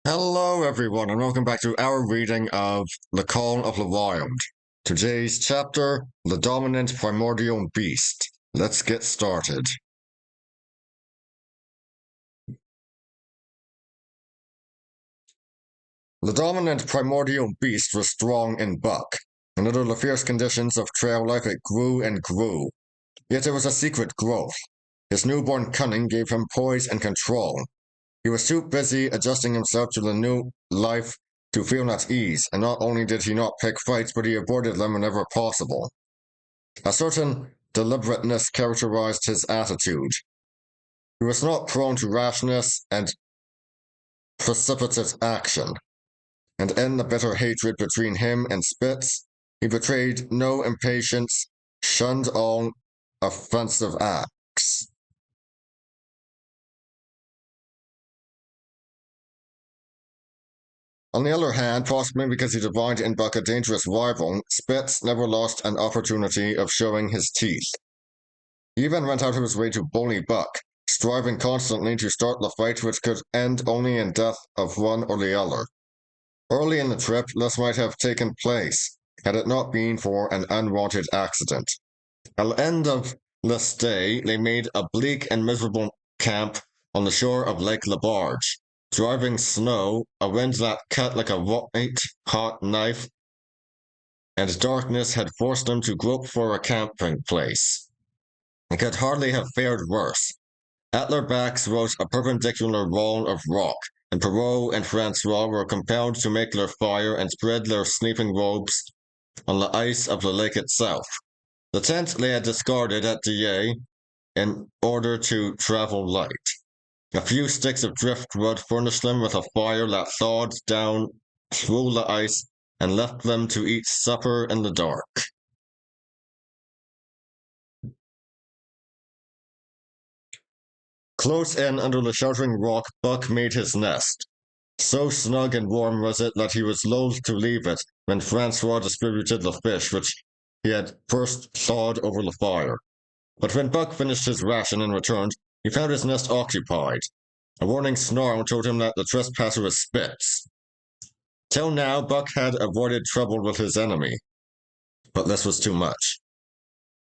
Hello, everyone, and welcome back to our reading of The Call of the Wild. Today's chapter, The Dominant Primordial Beast. Let's get started. The dominant primordial beast was strong in buck, and under the fierce conditions of trail life it grew and grew. Yet it was a secret growth. His newborn cunning gave him poise and control. He was too busy adjusting himself to the new life to feel at ease, and not only did he not pick fights, but he avoided them whenever possible. A certain deliberateness characterized his attitude. He was not prone to rashness and precipitate action, and in the bitter hatred between him and Spitz, he betrayed no impatience, shunned all offensive acts. On the other hand, possibly because he divined in Buck a dangerous rival, Spitz never lost an opportunity of showing his teeth. He even went out of his way to bully Buck, striving constantly to start the fight which could end only in death of one or the other. Early in the trip, this might have taken place, had it not been for an unwanted accident. At the end of this day, they made a bleak and miserable camp on the shore of Lake Labarge, driving snow, a wind that cut like a white-hot knife, and darkness had forced them to grope for a camping place. It could hardly have fared worse. At their backs rose a perpendicular wall of rock, and Perrault and Francois were compelled to make their fire and spread their sleeping robes on the ice of the lake itself. The tent they had discarded at Dieppe in order to travel light. A few sticks of driftwood furnished them with a fire that thawed down through the ice and left them to eat supper in the dark. Close in under the sheltering rock, Buck made his nest. So snug and warm was it that he was loath to leave it when Francois distributed the fish which he had first thawed over the fire. But when Buck finished his ration and returned, he found his nest occupied. A warning snarl told him that the trespasser was Spitz. Till now, Buck had avoided trouble with his enemy, but this was too much.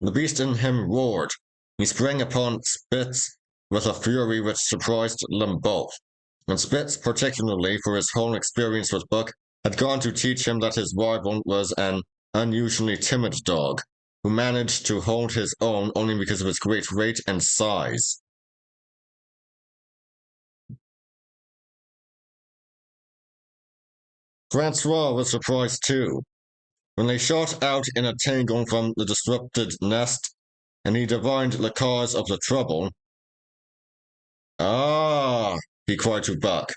The beast in him roared. He sprang upon Spitz with a fury which surprised them both. And Spitz, particularly for his whole experience with Buck, had gone to teach him that his rival was an unusually timid dog, who managed to hold his own only because of his great weight and size. Francois was surprised too. When they shot out in a tangle from the disrupted nest, and he divined the cause of the trouble. Ah, he cried to Buck.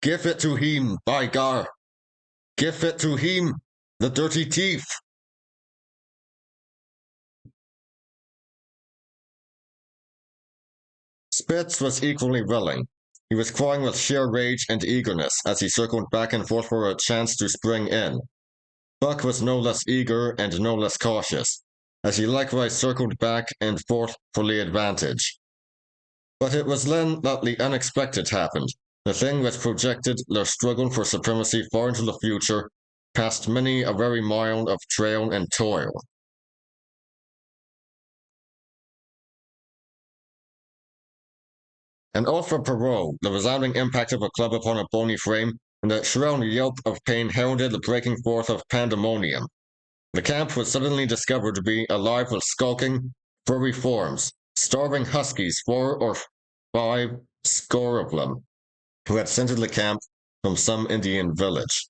Give it to him, by gar! Give it to him, the dirty thief! Spitz was equally willing. He was crying with sheer rage and eagerness as he circled back and forth for a chance to spring in. Buck was no less eager and no less cautious, as he likewise circled back and forth for the advantage. But it was then that the unexpected happened, the thing which projected their struggle for supremacy far into the future, past many a weary mile of trail and toil. An oath from Perrault, the resounding impact of a club upon a bony frame, and a shrill yelp of pain heralded the breaking forth of pandemonium. The camp was suddenly discovered to be alive with skulking, furry forms, starving huskies, 4 or 5 score of them, who had scented the camp from some Indian village.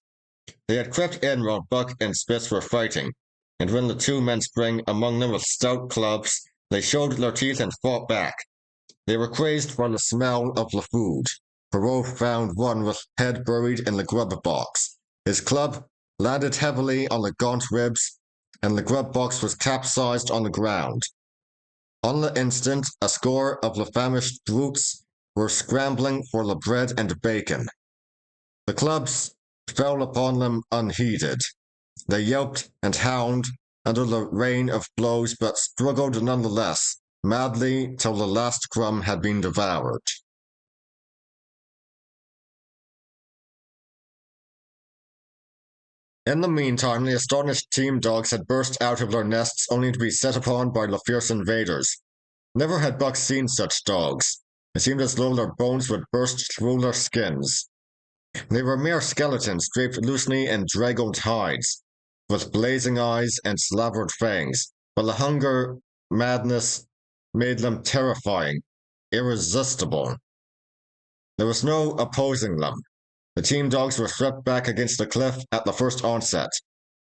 They had crept in while Buck and Spitz were fighting, and when the 2 men sprang among them with stout clubs, they showed their teeth and fought back. They were crazed by the smell of the food. Perrault found one with head buried in the grub box. His club landed heavily on the gaunt ribs, and the grub box was capsized on the ground. On the instant, a score of the famished brutes were scrambling for the bread and bacon. The clubs fell upon them unheeded. They yelped and howled under the rain of blows, but struggled nonetheless, madly till the last crumb had been devoured. In the meantime, the astonished team dogs had burst out of their nests only to be set upon by the fierce invaders. Never had Buck seen such dogs. It seemed as though their bones would burst through their skins. They were mere skeletons draped loosely in draggled hides, with blazing eyes and slavered fangs, but the hunger madness made them terrifying, irresistible. There was no opposing them. The team dogs were swept back against the cliff at the first onset.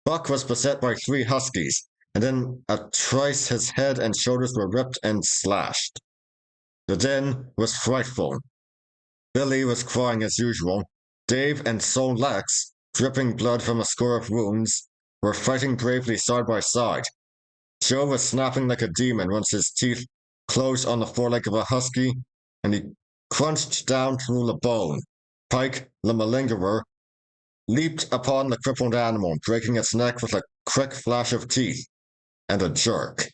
Buck was beset by 3 huskies, and in a trice his head and shoulders were ripped and slashed. The din was frightful. Billy was crying as usual. Dave and Sol Lex, dripping blood from a score of wounds, were fighting bravely side by side. Joe was snapping like a demon once his teeth closed on the foreleg of a husky, and he crunched down through the bone. Pike, the malingerer, leaped upon the crippled animal, breaking its neck with a quick flash of teeth and a jerk.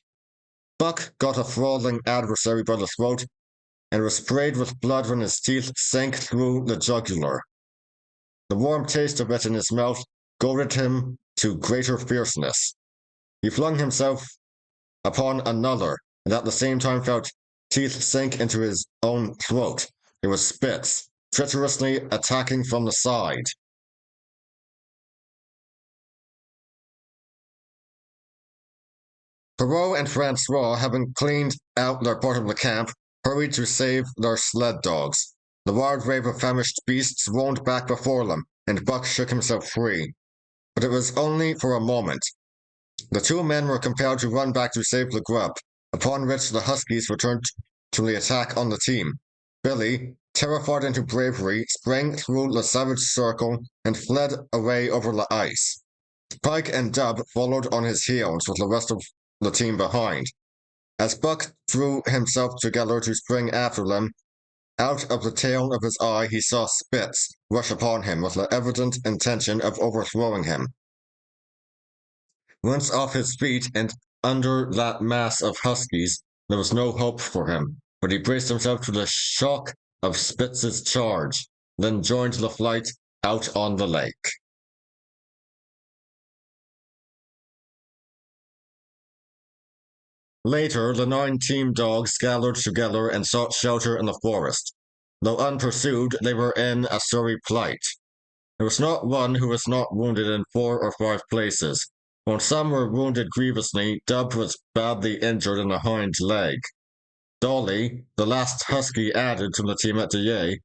Buck got a throttling adversary by the throat and was sprayed with blood when his teeth sank through the jugular. The warm taste of it in his mouth goaded him to greater fierceness. He flung himself upon another, and at the same time felt teeth sink into his own throat. It was Spitz, treacherously attacking from the side. Perrault and Francois, having cleaned out their part of the camp, hurried to save their sled dogs. The wild wave of famished beasts roamed back before them, and Buck shook himself free. But it was only for a moment. The 2 men were compelled to run back to save the grub, upon which the huskies returned to the attack on the team. Billy, terrified into bravery, sprang through the savage circle and fled away over the ice. Pike and Dub followed on his heels with the rest of the team behind. As Buck threw himself together to spring after them, out of the tail of his eye he saw Spitz rush upon him with the evident intention of overthrowing him. Once off his feet and under that mass of huskies, there was no hope for him, but he braced himself to the shock of Spitz's charge, then joined the flight out on the lake. Later, the 9 team dogs gathered together and sought shelter in the forest. Though unpursued, they were in a sorry plight. There was not one who was not wounded in 4 or 5 places. While some were wounded grievously, Dub was badly injured in the hind leg. Dolly, the last husky added to the team at Douai,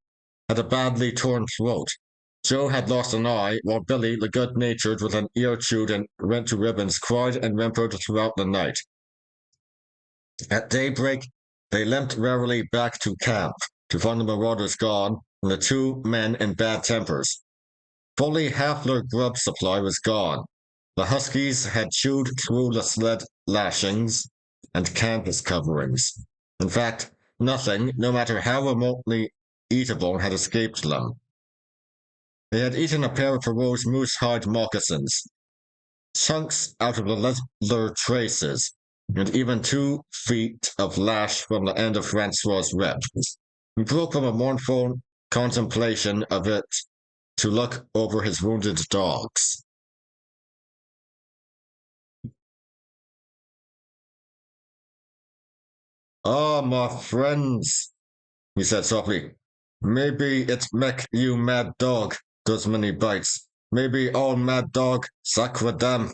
had a badly torn throat. Joe had lost an eye, while Billy, the good-natured with an ear chewed and rent to ribbons, cried and whimpered throughout the night. At daybreak, they limped wearily back to camp to find the marauders gone and the 2 men in bad tempers. Fully half their grub supply was gone. The huskies had chewed through the sled lashings and canvas coverings. In fact, nothing, no matter how remotely eatable, had escaped them. They had eaten a pair of Perrault's moose-hide moccasins, chunks out of the leather traces, and even 2 feet of lash from the end of Francois's rib. He broke from a mournful contemplation of it to look over his wounded dogs. "Ah, my friends," he said softly, "maybe it mek you mad dog, those many bites. Maybe all mad dog, sacre dam.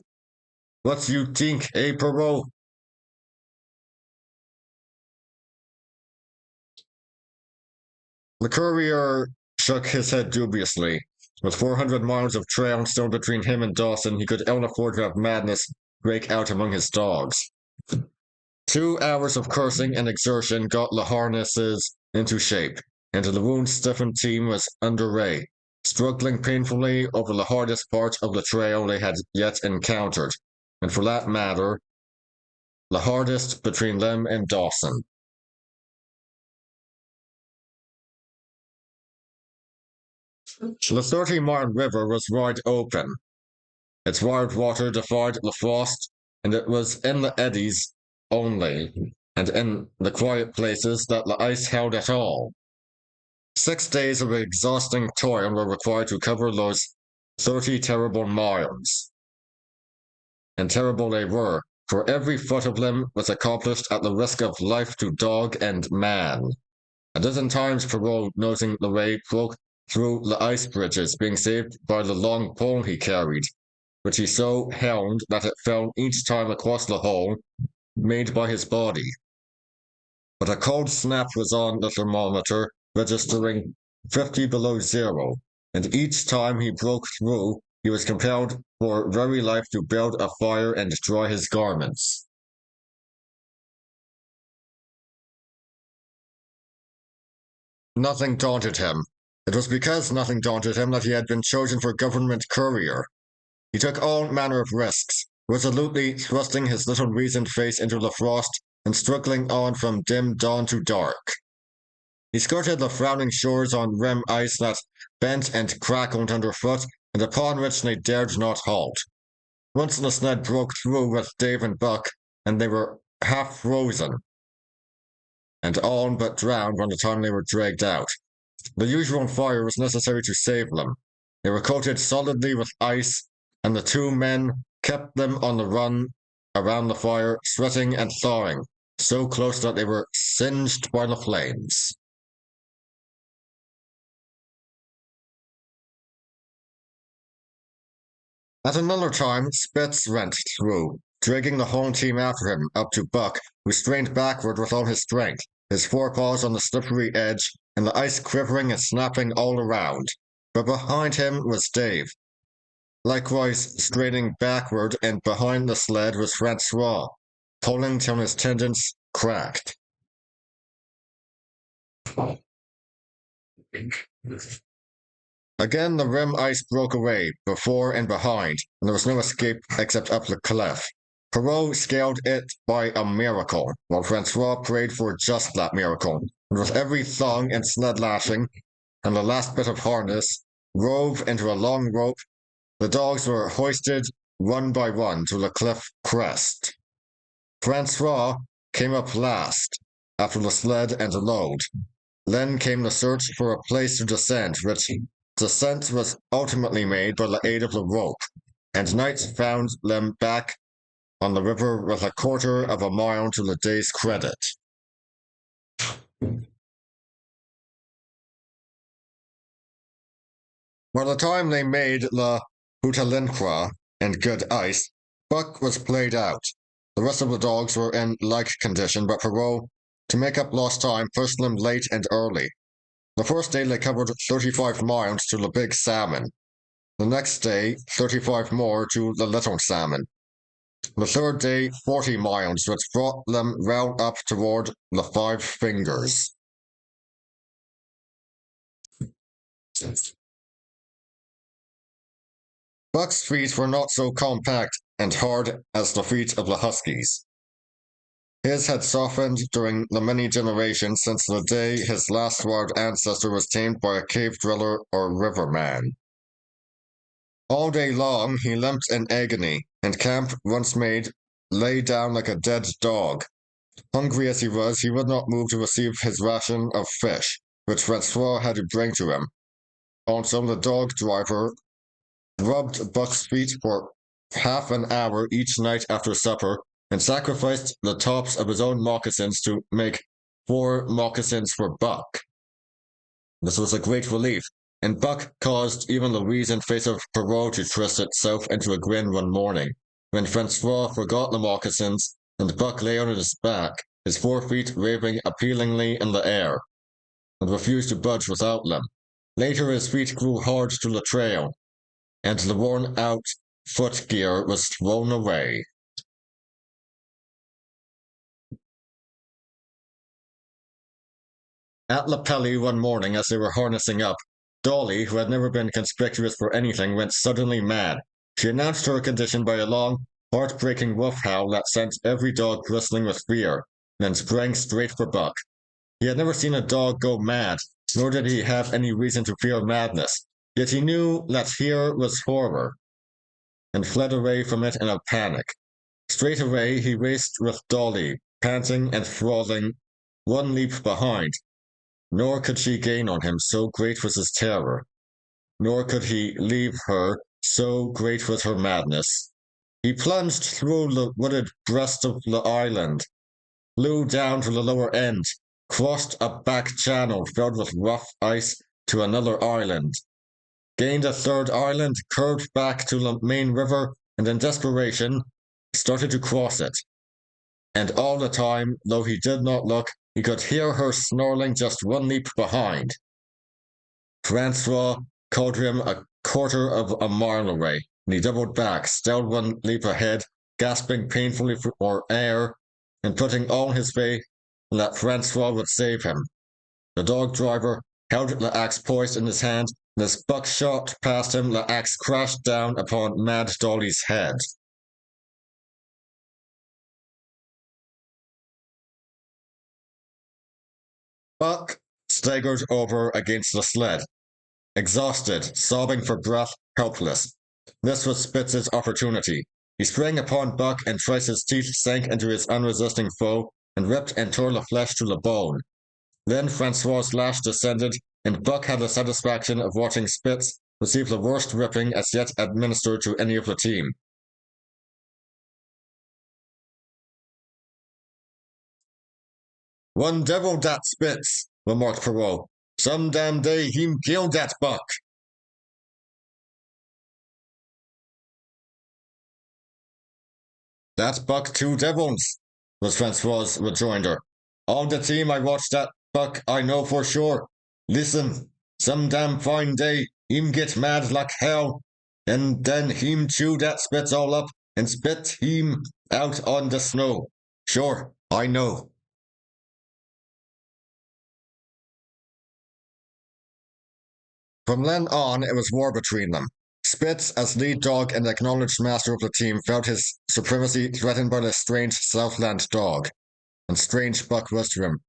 What you think, eh, Perrault?" The courier shook his head dubiously. With 400 miles of trail still between him and Dawson, he could ill afford to have madness break out among his dogs. 2 hours of cursing and exertion got the harnesses into shape, and the wound-stiffened team was under way, struggling painfully over the hardest part of the trail they had yet encountered, and for that matter, the hardest between them and Dawson. The 30-mile river was wide open. Its wild water defied the frost, and it was in the eddies only, and in the quiet places, that the ice held at all. 6 days of exhausting toil were required to cover those 30 terrible miles. And terrible they were, for every foot of them was accomplished at the risk of life to dog and man. A dozen times Perrault, nosing the way, broke through the ice bridges, being saved by the long pole he carried, which he so held that it fell each time across the hole made by his body. But a cold snap was on the thermometer, registering 50 below zero, and each time he broke through, he was compelled for very life to build a fire and dry his garments. Nothing daunted him. It was because nothing daunted him that he had been chosen for government courier. He took all manner of risks, resolutely thrusting his little weazened face into the frost and struggling on from dim dawn to dark. He skirted the frowning shores on rim ice that bent and crackled underfoot, and upon which they dared not halt. Once the sled broke through with Dave and Buck, and they were half frozen, and all but drowned by the time they were dragged out. The usual fire was necessary to save them. They were coated solidly with ice, and the two men kept them on the run around the fire, sweating and thawing, so close that they were singed by the flames. At another time, Spitz went through, dragging the whole team after him up to Buck, who strained backward with all his strength, his forepaws on the slippery edge, and the ice quivering and snapping all around. But behind him was Dave, likewise straining backward, and behind the sled was Francois, pulling till his tendons cracked. Again the rim ice broke away, before and behind, and there was no escape except up the cliff. Perrault scaled it by a miracle, while Francois prayed for just that miracle, and with every thong and sled lashing, and the last bit of harness, rove into a long rope, the dogs were hoisted one by one to the cliff crest. Francois came up last, after the sled and load. Then came the search for a place to descend, which descent was ultimately made by the aid of the rope, and night found them back on the river with a quarter of a mile to the day's credit. By the time they made La Hutalinqua and good ice, Buck was played out. The rest of the dogs were in like condition, but Perrault, to make up lost time, pushed them late and early. The first day they covered 35 miles to the big salmon. The next day, 35 more to the little salmon. The third day, 40 miles, which brought them well up toward the Five Fingers. Buck's feet were not so compact and hard as the feet of the huskies. His had softened during the many generations since the day his last wild ancestor was tamed by a cave driller or riverman. All day long he limped in agony, and camp once made, lay down like a dead dog. Hungry as he was, he would not move to receive his ration of fish, which Francois had to bring to him. Also, the dog driver rubbed Buck's feet for half an hour each night after supper, and sacrificed the tops of his own moccasins to make 4 moccasins for Buck. This was a great relief, and Buck caused even the weazened face of Perrault to twist itself into a grin one morning, when Francois forgot the moccasins, and Buck lay on his back, his 4 feet waving appealingly in the air, and refused to budge without them. Later his feet grew hard to the trail, and the worn-out footgear was thrown away. At La Pelle one morning as they were harnessing up, Dolly, who had never been conspicuous for anything, went suddenly mad. She announced her condition by a long, heart-breaking wolf howl that sent every dog bristling with fear, then sprang straight for Buck. He had never seen a dog go mad, nor did he have any reason to fear madness, yet he knew that here was horror, and fled away from it in a panic. Straight away he raced with Dolly, panting and frothing, one leap behind, nor could she gain on him, so great was his terror. Nor could he leave her, So great was her madness. He plunged through the wooded breast of the island, flew down to the lower end, crossed a back channel filled with rough ice to another island, gained a third island, curved back to the main river, and in desperation started to cross it. And all the time, though he did not look, he could hear her snarling just one leap behind. Francois caught him a quarter of a mile away, and he doubled back, still one leap ahead, gasping painfully for air, and putting all his faith that Francois would save him. The dog driver held the axe poised in his hand, and as Buck shot past him, the axe crashed down upon Mad Dolly's head. Buck staggered over against the sled, exhausted, sobbing for breath, helpless. This was Spitz's opportunity. He sprang upon Buck, and thrice his teeth sank into his unresisting foe and ripped and tore the flesh to the bone. Then Francois's lash descended, and Buck had the satisfaction of watching Spitz receive the worst ripping as yet administered to any of the team. One devil dat Spitz, remarked Perrault. Some damn day him kill dat Buck. That Buck two devils, was Francois's rejoinder. All the team I watched that Buck I know for sure. Listen, some damn fine day him get mad like hell, and then him chew that Spitz all up and spit him out on the snow. Sure, I know. From then on, it was war between them. Spitz, as lead dog and acknowledged master of the team, felt his supremacy threatened by the strange Southland dog, and strange Buck was to him.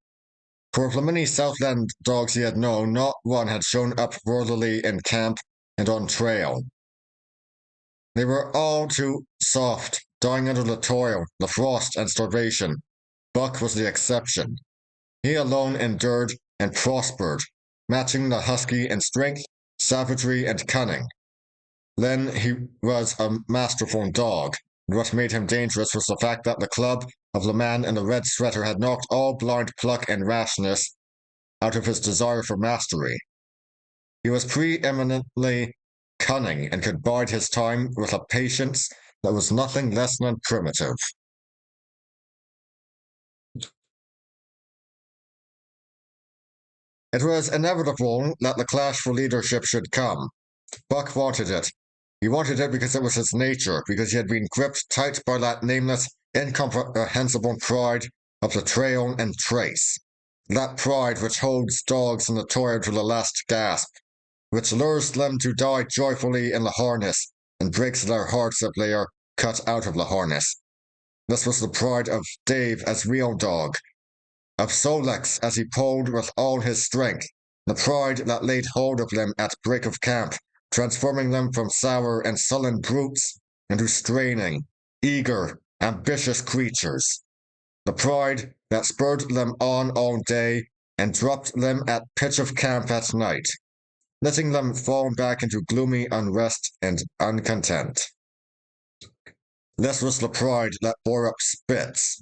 For of the many Southland dogs he had known, not one had shown up worthily in camp and on trail. They were all too soft, dying under the toil, the frost, and starvation. Buck was the exception. He alone endured and prospered, matching the husky in strength, savagery, and cunning. Then he was a masterful dog, and what made him dangerous was the fact that the club of the man in the red sweater had knocked all blind pluck and rashness out of his desire for mastery. He was preeminently cunning and could bide his time with a patience that was nothing less than primitive. It was inevitable that the clash for leadership should come. Buck wanted it. He wanted it because it was his nature, because he had been gripped tight by that nameless, incomprehensible pride of the trail and trace. That pride which holds dogs in the toil to the last gasp, which lures them to die joyfully in the harness, and breaks their hearts if they are cut out of the harness. This was the pride of Dave as real dog, of Solex as he pulled with all his strength, the pride that laid hold of them at break of camp, transforming them from sour and sullen brutes into straining, eager, ambitious creatures. The pride that spurred them on all day and dropped them at pitch of camp at night, letting them fall back into gloomy unrest and uncontent. This was the pride that bore up Spitz,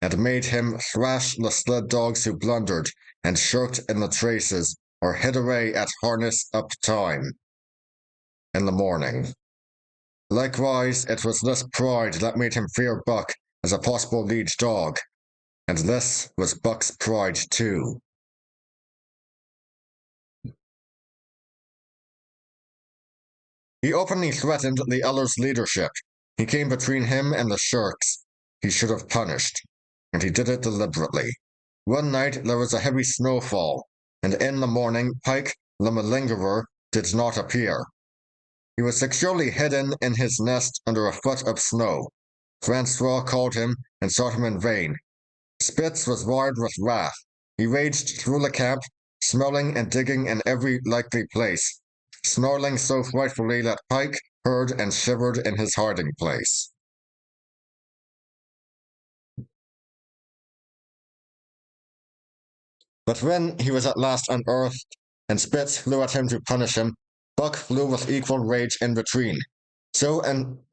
and made him thrash the sled dogs who blundered and shirked in the traces or hid away at harness up time in the morning. Likewise, it was this pride that made him fear Buck as a possible lead dog, and this was Buck's pride too. He openly threatened the other's leadership. He came between him and the shirks he should have punished, and he did it deliberately. One night there was a heavy snowfall, and in the morning Pike, the malingerer, did not appear. He was securely hidden in his nest under a foot of snow. Francois called him and sought him in vain. Spitz was wild with wrath. He raged through the camp, smelling and digging in every likely place, snarling so frightfully that Pike heard and shivered in his hiding place. But when he was at last unearthed, and Spitz flew at him to punish him, Buck flew with equal rage in between. So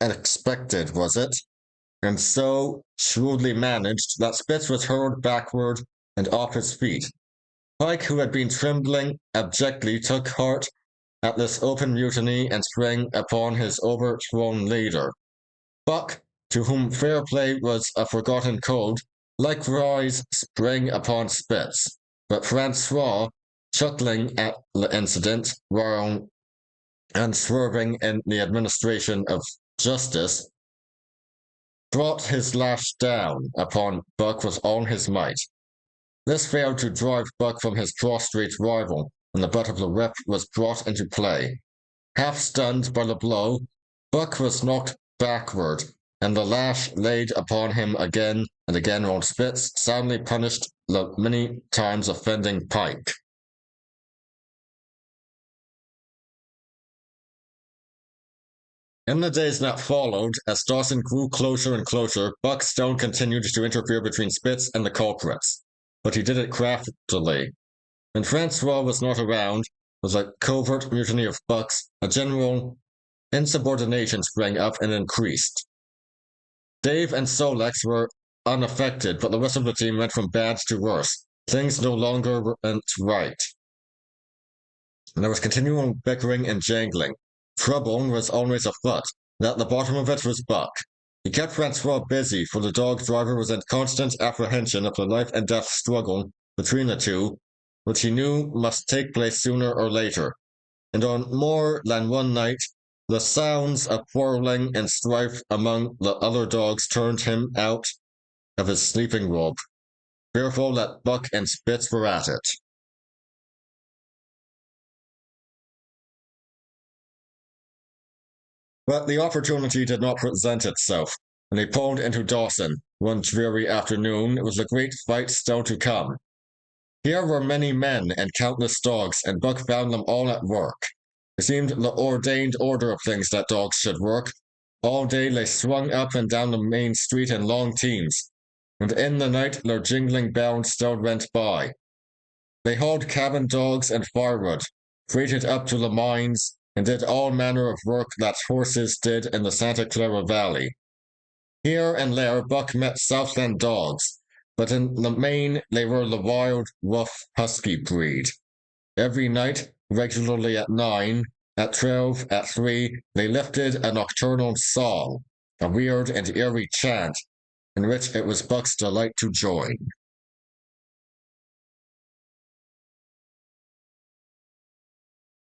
unexpected was it, and so shrewdly managed, that Spitz was hurled backward and off his feet. Pike, who had been trembling abjectly, took heart at this open mutiny and sprang upon his overthrown leader. Buck, to whom fair play was a forgotten code, likewise sprang upon Spitz, but Francois, chuckling at the incident, while unswerving in the administration of justice, brought his lash down upon Buck with all his might. This failed to drive Buck from his prostrate rival, and the butt of the whip was brought into play. Half stunned by the blow, Buck was knocked backward, and the lash laid upon him again and again while Spitz soundly punished the many times offending Pike. In the days that followed, as Dawson grew closer and closer, Buck still continued to interfere between Spitz and the culprits, but he did it craftily. When Francois was not around, was a covert mutiny of Buck's, a general insubordination sprang up and increased. Dave and Solex were unaffected, but the rest of the team went from bad to worse. Things no longer went right. And there was continual bickering and jangling. Trouble was always afoot, and at the bottom of it was Buck. He kept Francois busy, for the dog driver was in constant apprehension of the life and death struggle between the two, which he knew must take place sooner or later. And on more than one night, the sounds of quarreling and strife among the other dogs turned him out of his sleeping robe, fearful that Buck and Spitz were at it. But the opportunity did not present itself, and they pulled into Dawson. One dreary afternoon, it was a great fight still to come. Here were many men and countless dogs, and Buck found them all at work. It seemed the ordained order of things that dogs should work. All day they swung up and down the main street in long teams, and in the night their jingling bells still went by. They hauled cabin dogs and firewood, freighted up to the mines, and did all manner of work that horses did in the Santa Clara Valley. Here and there Buck met Southland dogs, but in the main they were the wild, rough, husky breed. Every night, regularly at 9, at 12, at 3, they lifted a nocturnal song, a weird and eerie chant, in which it was Buck's delight to join.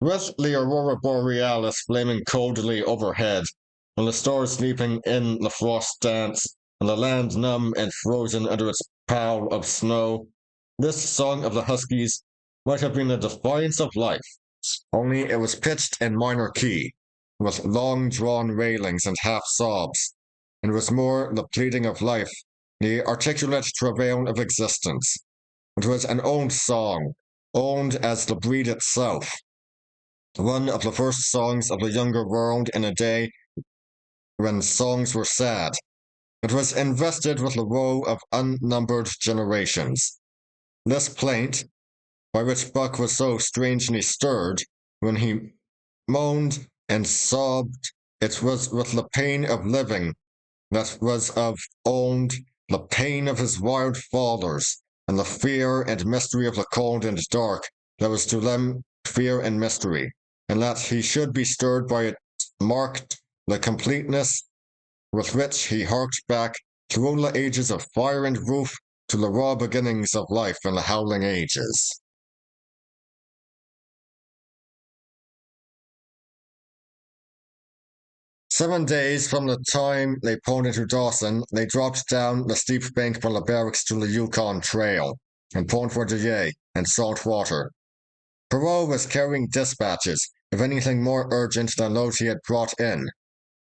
With the aurora borealis flaming coldly overhead, and the stars sleeping in the frost dance, and the land numb and frozen under its pall of snow, this song of the Huskies might have been a defiance of life, only it was pitched in minor key, with long-drawn wailings and half-sobs, and was more the pleading of life, the articulate travail of existence. It was an old song, old as the breed itself, one of the first songs of the younger world in a day when songs were sad. It was invested with the woe of unnumbered generations. This plaint, by which Buck was so strangely stirred, when he moaned and sobbed, it was with the pain of living that was of old, the pain of his wild fathers, and the fear and mystery of the cold and dark that was to them fear and mystery, and that he should be stirred by it marked the completeness with which he harked back through the ages of fire and roof to the raw beginnings of life in the howling ages. Seven days from the time they pulled into Dawson, they dropped down the steep bank from the barracks to the Yukon Trail, and Point Verdier and salt water. Perrault was carrying dispatches, if anything more urgent than those he had brought in.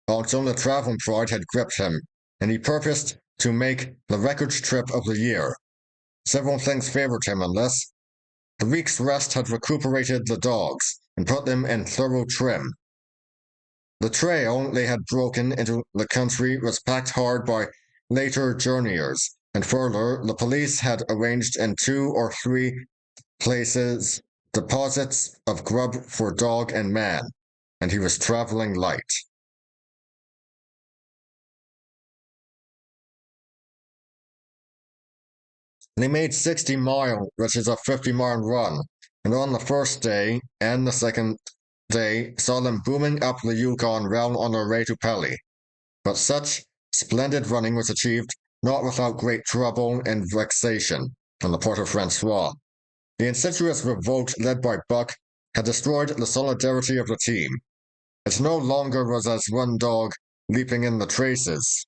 Also, the travel pride had gripped him, and he purposed to make the record trip of the year. Several things favored him in this. The week's rest had recuperated the dogs, and put them in thorough trim. The trail they had broken into the country was packed hard by later journeyers, and further, the police had arranged in 2 or 3 places deposits of grub for dog and man, and he was traveling light. They made 60 Mile, which is a 50-mile run, and on the first day and the second day saw them booming up the Yukon well on their way to Pelly. But such splendid running was achieved not without great trouble and vexation on the part of Francois. The insidious revolt led by Buck had destroyed the solidarity of the team. It no longer was as one dog leaping in the traces.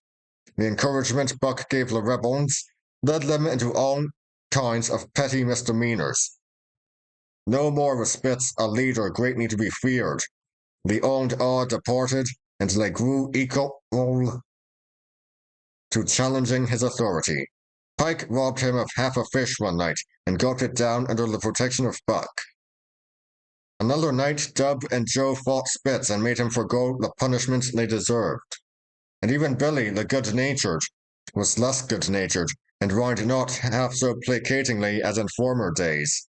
The encouragement Buck gave the rebels led them into all kinds of petty misdemeanors. No more was Spitz a leader greatly to be feared. The old awe departed, and they grew equal to challenging his authority. Pike robbed him of half a fish one night and gulped it down under the protection of Buck. Another night, Dub and Joe fought Spitz and made him forego the punishment they deserved. And even Billy, the good-natured, was less good-natured and whined not half so placatingly as in former days.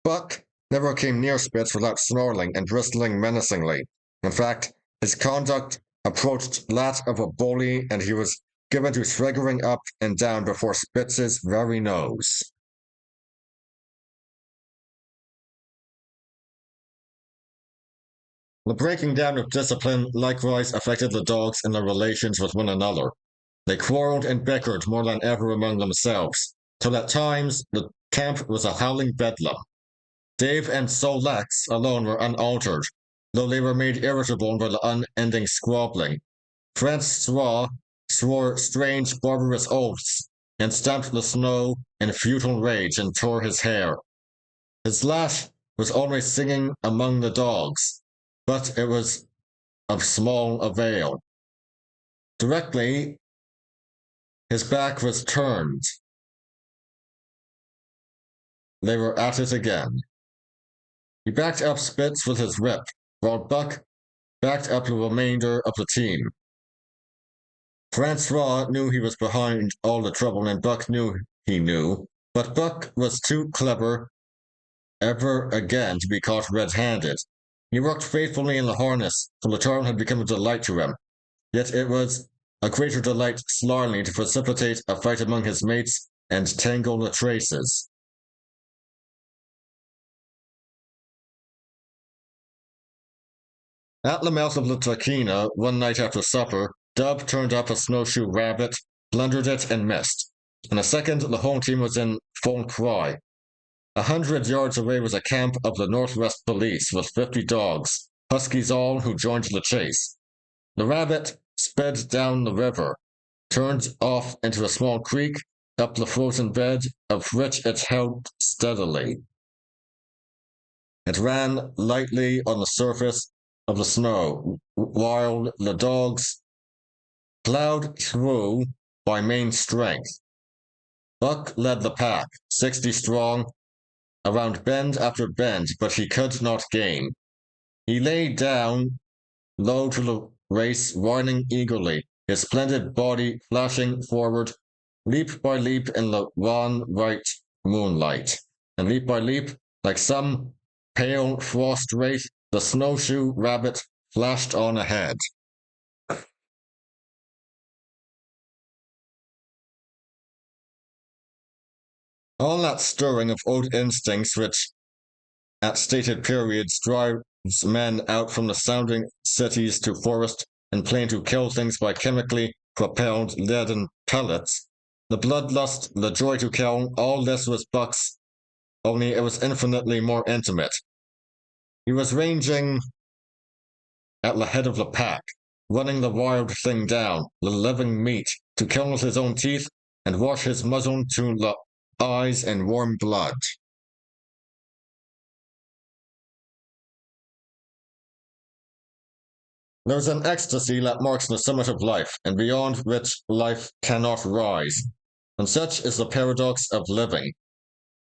Buck never came near Spitz without snarling and bristling menacingly. In fact, his conduct approached that of a bully, and he was given to swaggering up and down before Spitz's very nose. The breaking down of discipline likewise affected the dogs in their relations with one another. They quarreled and bickered more than ever among themselves, till at times the camp was a howling bedlam. Dave and Sol-Lex alone were unaltered, though they were made irritable by the unending squabbling. Francois swore strange, barbarous oaths, and stamped the snow in futile rage and tore his hair. His lash was always singing among the dogs, but it was of small avail. Directly, his back was turned. They were at it again. He backed up Spitz with his whip, while Buck backed up the remainder of the team. Francois knew he was behind all the trouble, and Buck knew he knew, but Buck was too clever ever again to be caught red-handed. He worked faithfully in the harness, till the turn had become a delight to him. Yet it was a greater delight slyly to precipitate a fight among his mates and tangle the traces. At the mouth of the Tahkeena, one night after supper, Dub turned up a snowshoe rabbit, blundered it, and missed. In a second, the home team was in full cry. 100 yards away was a camp of the Northwest Police with 50 dogs, huskies all, who joined the chase. The rabbit sped down the river, turned off into a small creek, up the frozen bed, of which it held steadily. It ran lightly on the surface of the snow, while the dogs plowed through by main strength. Buck led the pack, 60 strong, around bend after bend, but he could not gain. He lay down low to the race, whining eagerly, his splendid body flashing forward, leap by leap in the wan white moonlight. And leap by leap, like some pale frost wraith, the snowshoe rabbit flashed on ahead. All that stirring of old instincts which, at stated periods, drives men out from the sounding cities to forest and plain to kill things by chemically propelled leaden pellets, the bloodlust, the joy to kill, all this was Buck's, only it was infinitely more intimate. He was ranging at the head of the pack, running the wild thing down, the living meat, to kill with his own teeth and wash his muzzle to the eyes in warm blood. There's an ecstasy that marks the summit of life, and beyond which life cannot rise, and such is the paradox of living.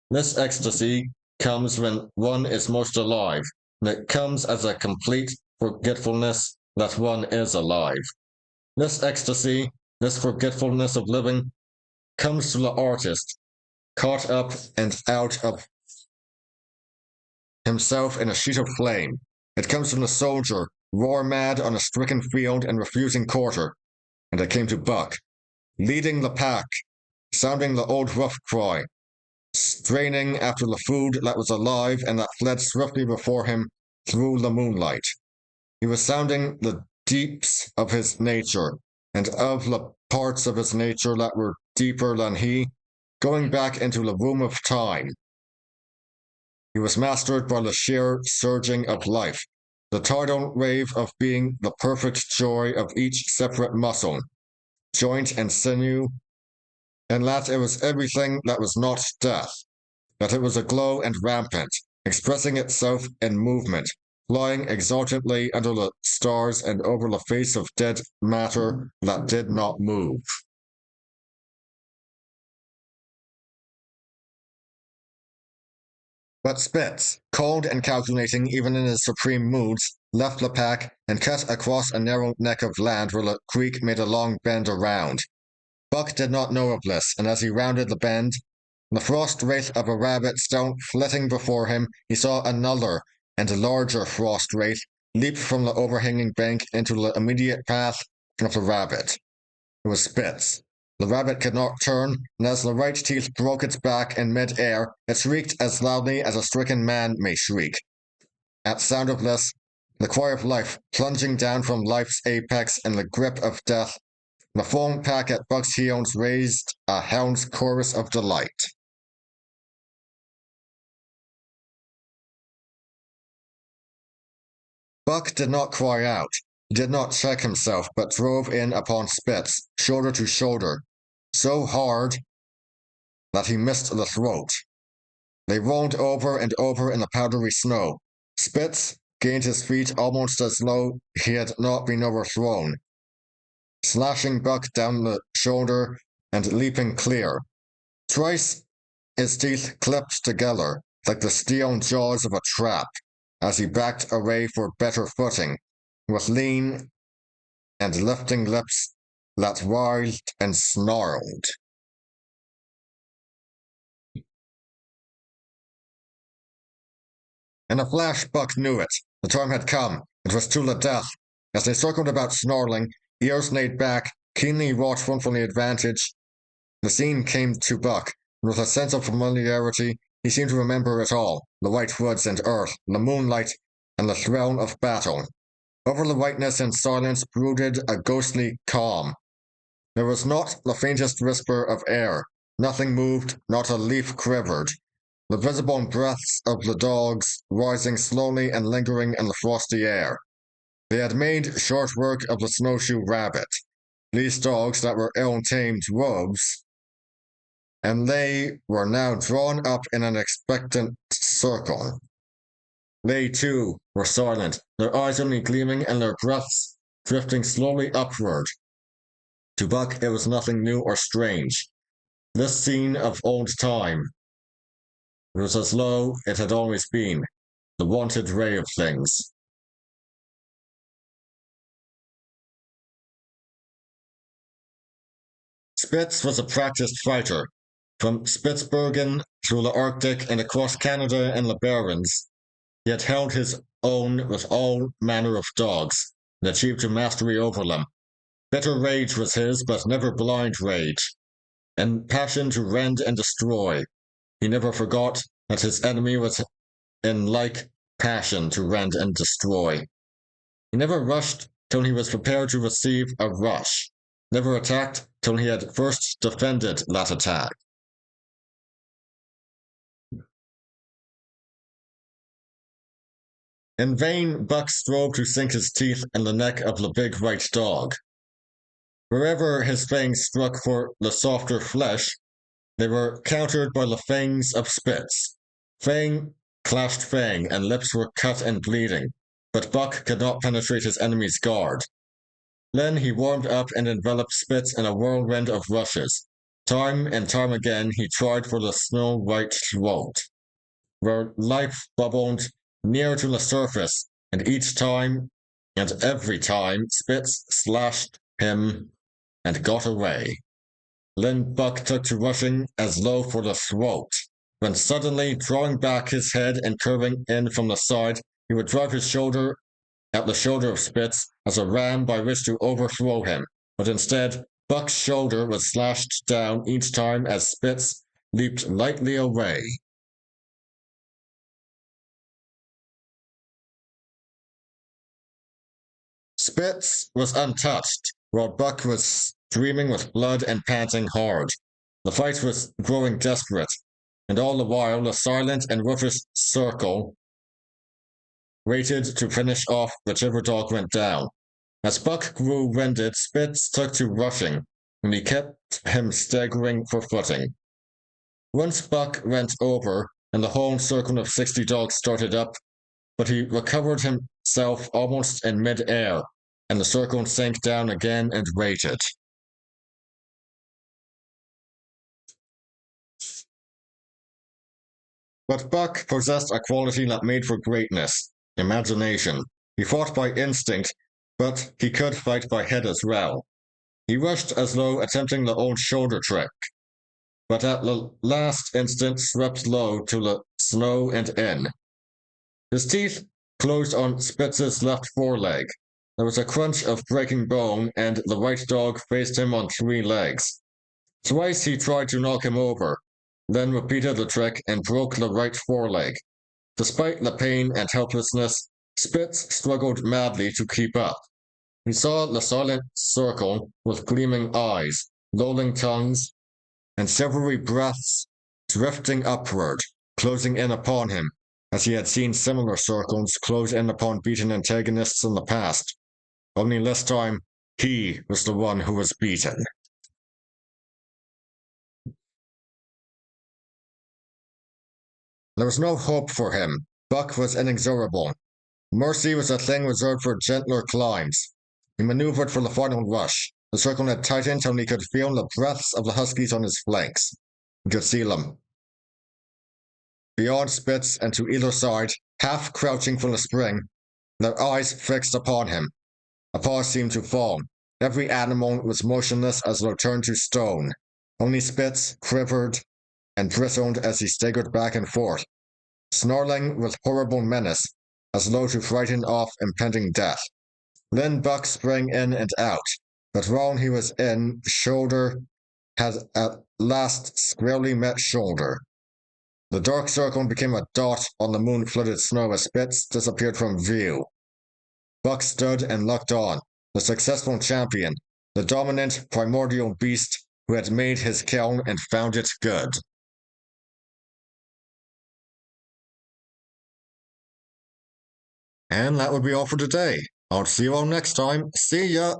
This ecstasy comes when one is most alive, and it comes as a complete forgetfulness that one is alive. This ecstasy, this forgetfulness of living, comes to the artist, caught up and out of himself in a sheet of flame. It comes from the soldier, war-mad on a stricken field and refusing quarter. And it came to Buck, leading the pack, sounding the old rough cry, straining after the food that was alive and that fled swiftly before him through the moonlight. He was sounding the deeps of his nature, and of the parts of his nature that were deeper than he, going back into the womb of time. He was mastered by the sheer surging of life, the tidal wave of being the perfect joy of each separate muscle, joint and sinew, and that it was everything that was not death, that it was aglow and rampant, expressing itself in movement, flying exultantly under the stars and over the face of dead matter that did not move. But Spitz, cold and calculating even in his supreme moods, left the pack and cut across a narrow neck of land where the creek made a long bend around. Buck did not know of this, and as he rounded the bend, the frost wraith of a rabbit still flitting before him, he saw another and larger frost wraith leap from the overhanging bank into the immediate path of the rabbit. It was Spitz. The rabbit could not turn, and as the right teeth broke its back in mid-air, it shrieked as loudly as a stricken man may shriek. At sound of this, the cry of life plunging down from life's apex in the grip of death, the full pack at Buck's heels raised a hound's chorus of delight. Buck did not cry out. He did not check himself, but drove in upon Spitz, shoulder to shoulder, so hard that he missed the throat. They rolled over and over in the powdery snow. Spitz gained his feet almost as though he had not been overthrown, slashing Buck down the shoulder and leaping clear. Twice his teeth clipped together like the steel jaws of a trap as he backed away for better footing, with lean and lifting lips that writhed and snarled. In a flash, Buck knew it. The time had come. It was to the death. As they circled about snarling, ears laid back, keenly watchful for the advantage, the scene came to Buck, and with a sense of familiarity, he seemed to remember it all, the white woods and earth, the moonlight, and the thrill of battle. Over the whiteness and silence brooded a ghostly calm. There was not the faintest whisper of air. Nothing moved, not a leaf quivered. The visible breaths of the dogs rising slowly and lingering in the frosty air. They had made short work of the snowshoe rabbit, these dogs that were ill-tamed wolves, and they were now drawn up in an expectant circle. They, too, were silent, their eyes only gleaming and their breaths drifting slowly upward. To Buck, it was nothing new or strange. This scene of old time. It was as though it had always been, the wonted way of things. Spitz was a practiced fighter. From Spitsbergen through the Arctic and across Canada and the Barrens, he had held his own with all manner of dogs, and achieved a mastery over them. Bitter rage was his, but never blind rage, and passion to rend and destroy. He never forgot that his enemy was in like passion to rend and destroy. He never rushed till he was prepared to receive a rush, never attacked till he had first defended that attack. In vain, Buck strove to sink his teeth in the neck of the big white dog. Wherever his fangs struck for the softer flesh, they were countered by the fangs of Spitz. Fang clashed fang, and lips were cut and bleeding, but Buck could not penetrate his enemy's guard. Then he warmed up and enveloped Spitz in a whirlwind of rushes. Time and time again he tried for the snow-white throat, where life bubbled near to the surface, and each time and every time Spitz slashed him and got away. Then Buck took to rushing as though for the throat, when suddenly drawing back his head and curving in from the side, he would drive his shoulder at the shoulder of Spitz as a ram by which to overthrow him, but instead Buck's shoulder was slashed down each time as Spitz leaped lightly away. Spitz was untouched, while Buck was streaming with blood and panting hard. The fight was growing desperate, and all the while the silent and ruthless circle waited to finish off whichever dog went down. As Buck grew winded, Spitz took to rushing, and he kept him staggering for footing. Once Buck went over, and the whole circle of 60 dogs started up, but he recovered himself almost in mid-air, and the circle sank down again and waited. But Buck possessed a quality that made for greatness: imagination. He fought by instinct, but he could fight by head as well. He rushed as though attempting the old shoulder trick, but at the last instant swept low to the snow and in. His teeth closed on Spitz's left foreleg. There was a crunch of breaking bone, and the white dog faced him on 3 legs. Twice he tried to knock him over, then repeated the trick and broke the right foreleg. Despite the pain and helplessness, Spitz struggled madly to keep up. He saw the silent circle with gleaming eyes, lolling tongues, and silvery breaths drifting upward, closing in upon him, as he had seen similar circles close in upon beaten antagonists in the past. Only this time, he was the one who was beaten. There was no hope for him. Buck was inexorable. Mercy was a thing reserved for gentler climbs. He maneuvered for the final rush. The circle had tightened till he could feel the breaths of the huskies on his flanks. He could see them. Beyond Spitz and to either side, half crouching for the spring, their eyes fixed upon him. A pause seemed to fall. Every animal was motionless as though turned to stone. Only Spitz quivered and bristled as he staggered back and forth, snarling with horrible menace, as though to frighten off impending death. Then Buck sprang in and out, but while he was in, shoulder had at last squarely met shoulder. The dark circle became a dot on the moon-flooded snow as Spitz disappeared from view. Buck stood and looked on, the successful champion, the dominant primordial beast who had made his kill and found it good. And that would be all for today. I'll see you all next time. See ya!